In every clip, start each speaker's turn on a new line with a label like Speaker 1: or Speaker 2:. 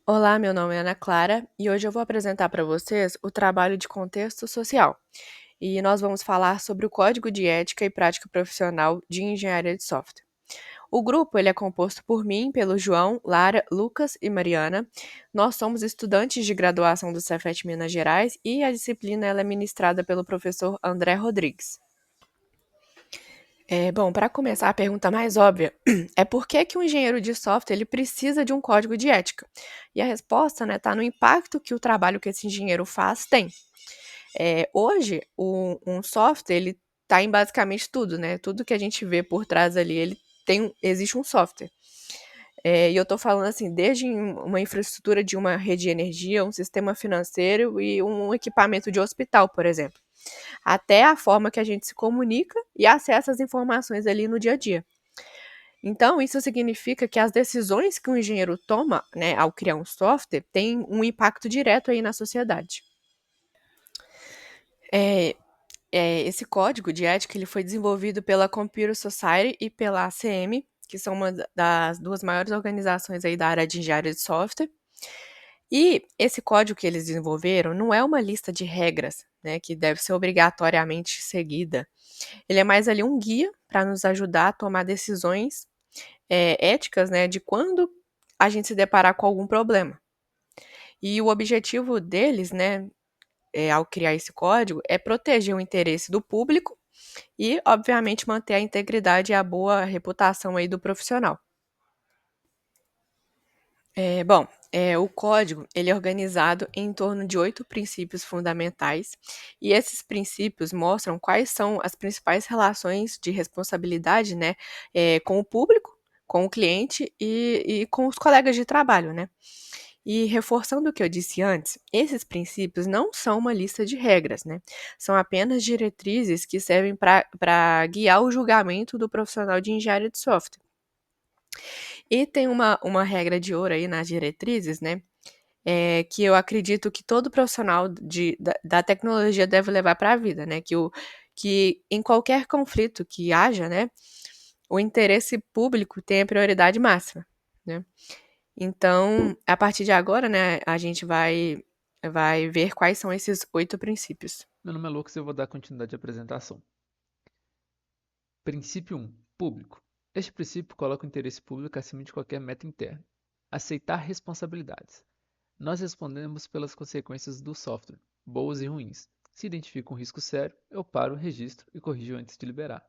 Speaker 1: Olá, meu nome é Ana Clara e hoje eu vou apresentar para vocês o trabalho de contexto social. E nós vamos falar sobre o Código de Ética e Prática Profissional de Engenharia de Software. O grupo ele é composto por mim, pelo João, Lara, Lucas e Mariana. Nós somos estudantes de graduação do Cefet Minas Gerais e a disciplina ela é ministrada pelo professor André Rodrigues. Bom, para começar, a pergunta mais óbvia é por que que um engenheiro de software ele precisa de um código de ética? E a resposta, né, está no impacto que o trabalho que esse engenheiro faz tem. Hoje, um software ele está em basicamente tudo, né? Tudo que a gente vê por trás ali, existe um software. E eu estou falando assim, desde uma infraestrutura de uma rede de energia, um sistema financeiro e um equipamento de hospital, por exemplo, até a forma que a gente se comunica e acessa as informações ali no dia a dia. Então, isso significa que as decisões que um engenheiro toma, né, ao criar um software, têm um impacto direto aí na sociedade. É, esse código de ética ele foi desenvolvido pela Computer Society e pela ACM, que são uma das duas maiores organizações aí da área de engenharia de software. E esse código que eles desenvolveram não é uma lista de regras, né, que deve ser obrigatoriamente seguida. Ele é mais ali um guia para nos ajudar a tomar decisões éticas, né, de quando a gente se deparar com algum problema. E o objetivo deles, né, ao criar esse código, é proteger o interesse do público e, obviamente, manter a integridade e a boa reputação aí do profissional. O código ele é organizado em torno de 8 princípios fundamentais e esses princípios mostram quais são as principais relações de responsabilidade, né, com o público, com o cliente e com os colegas de trabalho, né? E reforçando o que eu disse antes, esses princípios não são uma lista de regras, né? São apenas diretrizes que servem para guiar o julgamento do profissional de engenharia de software. E tem uma regra de ouro aí nas diretrizes, né? Que eu acredito que todo profissional da tecnologia deve levar para a vida, né? Que em qualquer conflito que haja, né? O interesse público tem a prioridade máxima, né? Então, a partir de agora, né, a gente vai ver quais são esses 8 princípios.
Speaker 2: Meu nome é Lucas e eu vou dar continuidade à apresentação. Princípio 1. Público. Este princípio coloca o interesse público acima de qualquer meta interna. Aceitar responsabilidades. Nós respondemos pelas consequências do software, boas e ruins. Se identifica um risco sério, eu paro, registro e corrijo antes de liberar.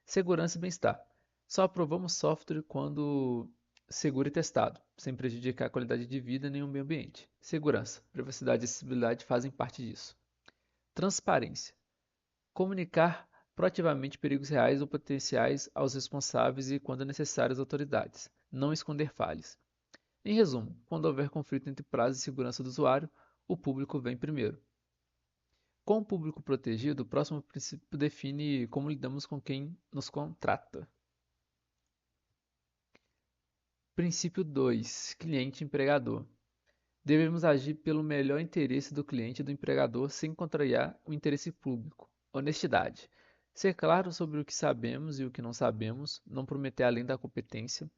Speaker 2: Segurança e bem-estar. Só aprovamos software quando seguro e testado, sem prejudicar a qualidade de vida nem o meio ambiente. Segurança, privacidade e acessibilidade fazem parte disso. Transparência. Comunicar proativamente perigos reais ou potenciais aos responsáveis e, quando necessário, às autoridades. Não esconder falhas. Em resumo, quando houver conflito entre prazo e segurança do usuário, o público vem primeiro. Com o público protegido, o próximo princípio define como lidamos com quem nos contrata. Princípio 2. Cliente-empregador. Devemos agir pelo melhor interesse do cliente e do empregador sem contrariar o interesse público. Honestidade. Ser claro sobre o que sabemos e o que não sabemos, não prometer além da competência.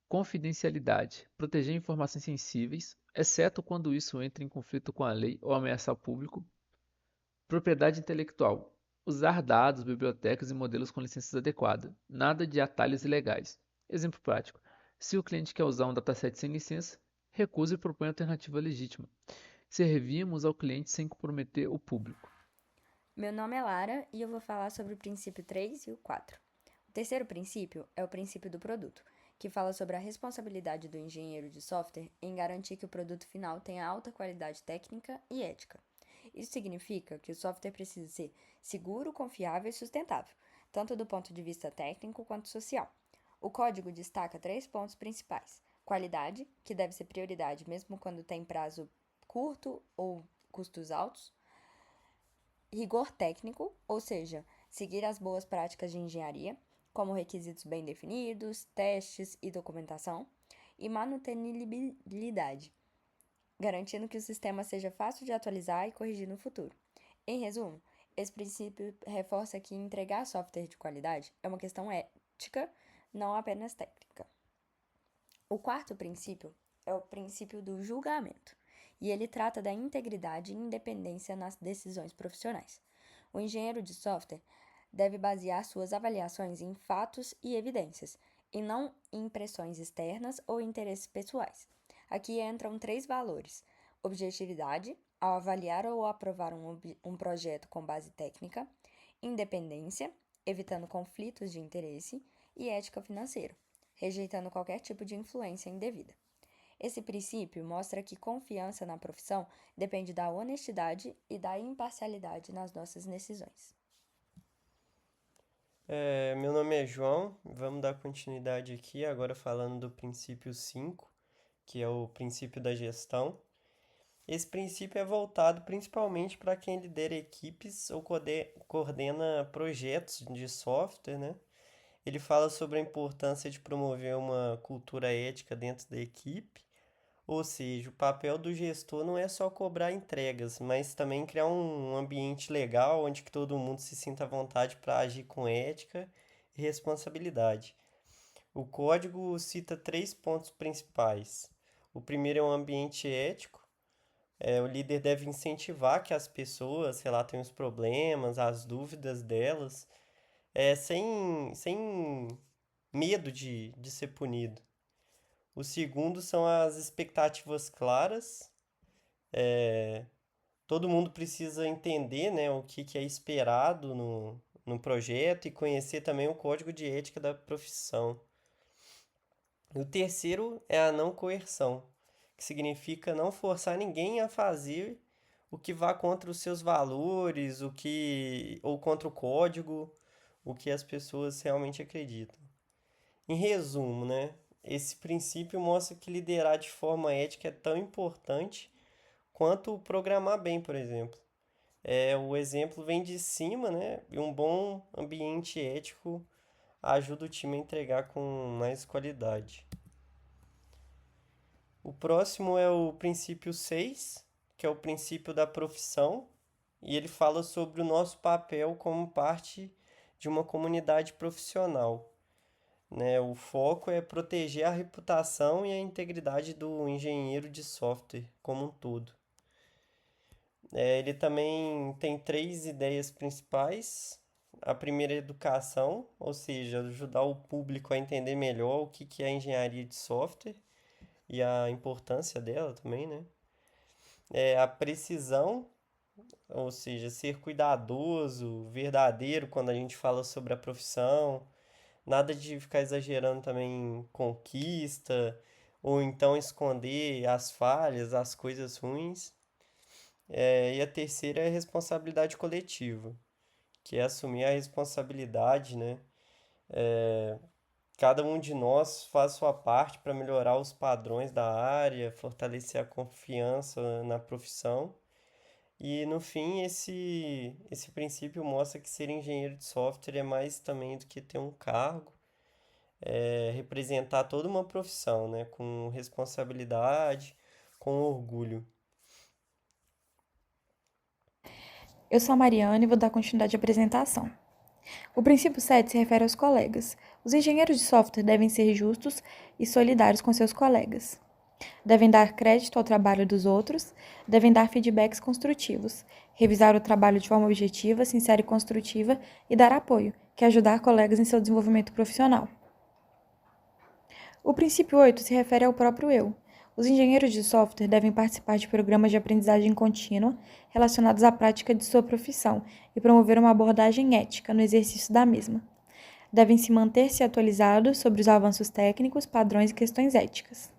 Speaker 2: Confidencialidade. Proteger informações sensíveis, exceto quando isso entra em conflito com a lei ou ameaça ao público. Propriedade intelectual. Usar dados, bibliotecas e modelos com licenças adequadas. Nada de atalhos ilegais. Exemplo prático. Se o cliente quer usar um dataset sem licença, recuse e proponha alternativa legítima. Servimos ao cliente sem comprometer o público.
Speaker 3: Meu nome é Lara e eu vou falar sobre o princípio 3 e o 4. O terceiro princípio é o princípio do produto, que fala sobre a responsabilidade do engenheiro de software em garantir que o produto final tenha alta qualidade técnica e ética. Isso significa que o software precisa ser seguro, confiável e sustentável, tanto do ponto de vista técnico quanto social. O código destaca 3 pontos principais: qualidade, que deve ser prioridade mesmo quando tem prazo curto ou custos altos; rigor técnico, ou seja, seguir as boas práticas de engenharia, como requisitos bem definidos, testes e documentação; e manutenibilidade, garantindo que o sistema seja fácil de atualizar e corrigir no futuro. Em resumo, esse princípio reforça que entregar software de qualidade é uma questão ética, não apenas técnica. O quarto princípio é o princípio do julgamento, e ele trata da integridade e independência nas decisões profissionais. O engenheiro de software deve basear suas avaliações em fatos e evidências, e não em impressões externas ou interesses pessoais. Aqui entram 3 valores: objetividade, ao avaliar ou aprovar um projeto com base técnica; independência, evitando conflitos de interesse; e ética financeira, rejeitando qualquer tipo de influência indevida. Esse princípio mostra que confiança na profissão depende da honestidade e da imparcialidade nas nossas decisões.
Speaker 4: Meu nome é João, vamos dar continuidade aqui, agora falando do princípio 5, que é o princípio da gestão. Esse princípio é voltado principalmente para quem lidera equipes ou coordena projetos de software, né? Ele fala sobre a importância de promover uma cultura ética dentro da equipe, ou seja, o papel do gestor não é só cobrar entregas, mas também criar um ambiente legal onde que todo mundo se sinta à vontade para agir com ética e responsabilidade. O código cita 3 pontos principais. O primeiro é um ambiente ético. O líder deve incentivar que as pessoas relatem os problemas, as dúvidas delas, sem medo de ser punido. O segundo são as expectativas claras. Todo mundo precisa entender, né, o que é esperado no projeto e conhecer também o código de ética da profissão. E o terceiro é a não coerção, que significa não forçar ninguém a fazer o que vá contra os seus valores, ou contra o código, o que as pessoas realmente acreditam. Em resumo, né, esse princípio mostra que liderar de forma ética é tão importante quanto programar bem, por exemplo. O exemplo vem de cima, né, e um bom ambiente ético ajuda o time a entregar com mais qualidade. O próximo é o princípio 6, que é o princípio da profissão, e ele fala sobre o nosso papel como parte de uma comunidade profissional. Né? O foco é proteger a reputação e a integridade do engenheiro de software como um todo. Ele também tem 3 ideias principais. A primeira é educação, ou seja, ajudar o público a entender melhor o que é a engenharia de software e a importância dela também, né? A precisão, ou seja, ser cuidadoso, verdadeiro quando a gente fala sobre a profissão. Nada de ficar exagerando também em conquista, ou então esconder as falhas, as coisas ruins. E a terceira é a responsabilidade coletiva, que é assumir a responsabilidade, né? Cada um de nós faz sua parte para melhorar os padrões da área, fortalecer a confiança na profissão. E no fim, esse princípio mostra que ser engenheiro de software é mais também do que ter um cargo, representar toda uma profissão, né? Com responsabilidade, com orgulho.
Speaker 5: Eu sou a Mariana e vou dar continuidade à apresentação. O princípio 7 se refere aos colegas. Os engenheiros de software devem ser justos e solidários com seus colegas. Devem dar crédito ao trabalho dos outros, devem dar feedbacks construtivos, revisar o trabalho de forma objetiva, sincera e construtiva e dar apoio, que é ajudar colegas em seu desenvolvimento profissional. O princípio 8 se refere ao próprio eu. Os engenheiros de software devem participar de programas de aprendizagem contínua relacionados à prática de sua profissão e promover uma abordagem ética no exercício da mesma. Devem se manter-se atualizados sobre os avanços técnicos, padrões e questões éticas.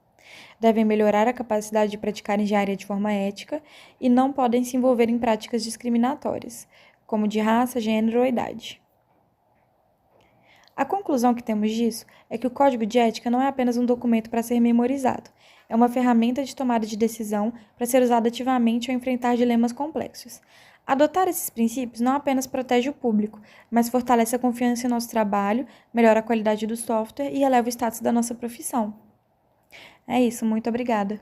Speaker 5: Devem melhorar a capacidade de praticar engenharia de forma ética e não podem se envolver em práticas discriminatórias, como de raça, gênero ou idade. A conclusão que temos disso é que o código de ética não é apenas um documento para ser memorizado, é uma ferramenta de tomada de decisão para ser usada ativamente ao enfrentar dilemas complexos. Adotar esses princípios não apenas protege o público, mas fortalece a confiança em nosso trabalho, melhora a qualidade do software e eleva o status da nossa profissão. É isso, muito obrigada.